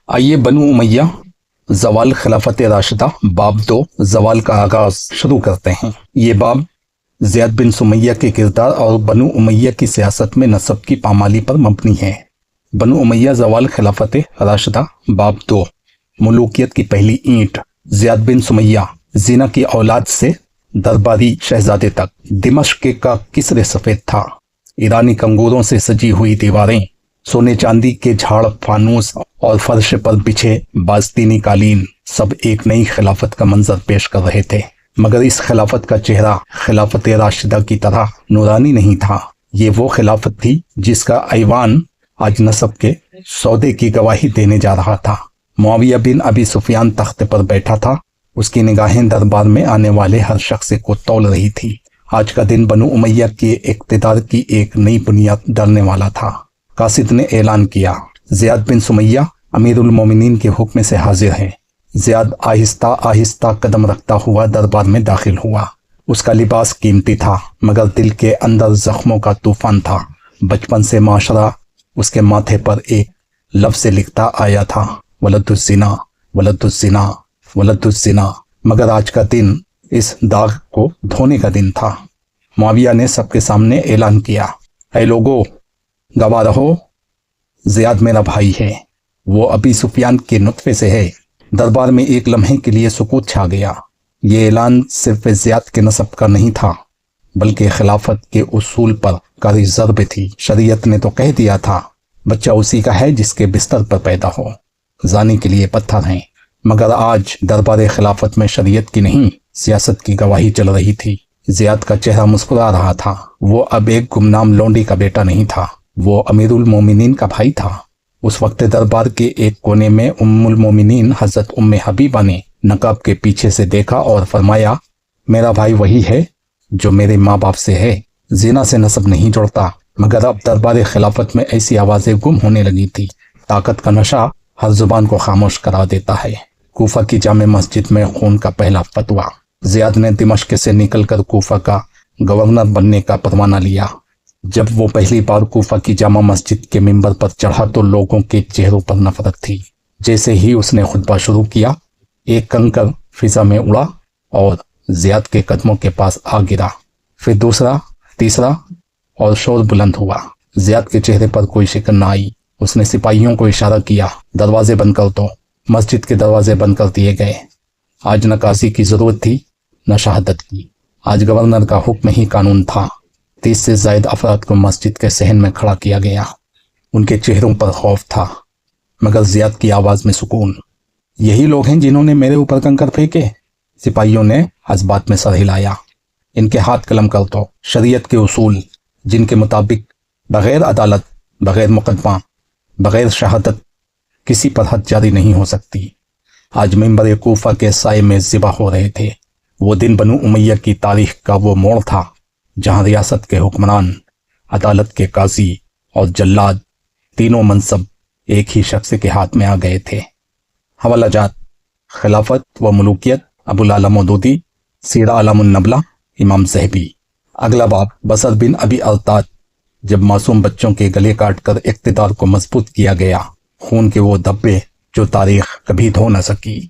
آئیے بنو امیہ زوال خلافت راشدہ باب 2 زوال کا آغاز شروع کرتے ہیں۔ یہ باب زیاد بن سمیہ کے کردار اور بنو امیہ کی سیاست میں نسب کی پامالی پر مبنی ہے۔ بنو امیہ زوال خلافت راشدہ باب 2 ملوکیت کی پہلی اینٹ۔ زیاد بن سمیہ زینا کی اولاد سے درباری شہزادے تک دمشق کا کسر سفید تھا۔ ایرانی کنگوروں سے سجی ہوئی دیواریں، سونے چاندی کے جھاڑ فانوس اور فرش پر بچھے باستینی قالین سب ایک نئی خلافت کا منظر پیش کر رہے تھے، مگر اس خلافت کا چہرہ خلافت راشدہ کی طرح نورانی نہیں تھا۔ یہ وہ خلافت تھی جس کا ایوان آج نسب کے سودے کی گواہی دینے جا رہا تھا۔ معاویہ بن ابی سفیان تخت پر بیٹھا تھا، اس کی نگاہیں دربار میں آنے والے ہر شخص کو تول رہی تھی۔ آج کا دن بنو امیہ کے اقتدار کی ایک نئی بنیاد ڈالنے والا تھا۔ قاصد نے اعلان کیا، زیاد بن سمیہ امیر المومنین کے حکم سے حاضر ہے۔ زیاد آہستہ آہستہ قدم رکھتا ہوا دربار میں داخل ہوا۔ اس کا لباس قیمتی تھا، مگر دل کے اندر زخموں کا طوفان تھا۔ بچپن سے معاشرہ اس کے ماتھے پر ایک لفظ سے لکھتا آیا تھا، ولد الزنا، ولد الزنا، ولد الزنا، مگر آج کا دن اس داغ کو دھونے کا دن تھا۔ معاویہ نے سب کے سامنے اعلان کیا، اے لوگو، گواہ رہو، زیاد میرا بھائی ہے، وہ ابی سفیان کے نطفے سے ہے۔ دربار میں ایک لمحے کے لیے سکوت چھا گیا۔ یہ اعلان صرف زیاد کے نسب کا نہیں تھا، بلکہ خلافت کے اصول پر کاری ضرب تھی۔ شریعت نے تو کہہ دیا تھا، بچہ اسی کا ہے جس کے بستر پر پیدا ہو، زانی کے لیے پتھر ہیں، مگر آج دربار خلافت میں شریعت کی نہیں، سیاست کی گواہی چل رہی تھی۔ زیاد کا چہرہ مسکرا رہا تھا۔ وہ اب ایک گمنام لونڈی کا بیٹا نہیں تھا، وہ امیر المومنین کا بھائی تھا۔ اس وقت دربار کے ایک کونے میں ام المومنین حضرت ام حبیبہ نے نقاب کے پیچھے سے دیکھا اور فرمایا، میرا بھائی وہی ہے جو میرے ماں باپ سے ہے، زنا سے نسب نہیں جڑتا۔ مگر اب دربار خلافت میں ایسی آوازیں گم ہونے لگی تھی۔ طاقت کا نشہ ہر زبان کو خاموش کرا دیتا ہے۔ کوفہ کی جامع مسجد میں خون کا پہلا فتویٰ۔ زیاد نے دمشق سے نکل کر کوفہ کا گورنر بننے کا پروانہ لیا۔ جب وہ پہلی بار کوفہ کی جامع مسجد کے منبر پر چڑھا تو لوگوں کے چہروں پر نفرت تھی۔ جیسے ہی اس نے خطبہ شروع کیا، ایک کنکر فضا میں اڑا اور زیاد کے قدموں کے پاس آ گرا۔ پھر دوسرا، تیسرا، اور شور بلند ہوا۔ زیاد کے چہرے پر کوئی شکن نہ آئی۔ اس نے سپاہیوں کو اشارہ کیا، دروازے بند کر دو۔ مسجد کے دروازے بند کر دیے گئے۔ آج نہ قاضی کی ضرورت تھی نہ شہادت کی، آج گورنر کا حکم ہی قانون تھا۔ 30 سے زائد افراد کو مسجد کے صحن میں کھڑا کیا گیا۔ ان کے چہروں پر خوف تھا، مگر زیاد کی آواز میں سکون۔ یہی لوگ ہیں جنہوں نے میرے اوپر کنکر پھینکے؟ سپاہیوں نے حسبات میں سر ہلایا۔ ان کے ہاتھ قلم کر دو۔ شریعت کے اصول، جن کے مطابق بغیر عدالت، بغیر مقدمہ، بغیر شہادت کسی پر حد جاری نہیں ہو سکتی، آج منبر کوفہ کے سائے میں ذبح ہو رہے تھے۔ وہ دن بنو امیہ کی تاریخ کا وہ موڑ تھا جہاں ریاست کے حکمران، عدالت کے قاضی اور جلاد، تینوں منصب ایک ہی شخص کے ہاتھ میں آ گئے تھے۔ حوالہ جات: خلافت و ملوکیت، ابو العلا مودودی، سیر اعلام النبلہ، امام ذہبی۔ اگلا باب بصر بن ابی ارطاد۔ جب معصوم بچوں کے گلے کاٹ کر اقتدار کو مضبوط کیا گیا، خون کے وہ دھبے جو تاریخ کبھی دھو نہ سکی۔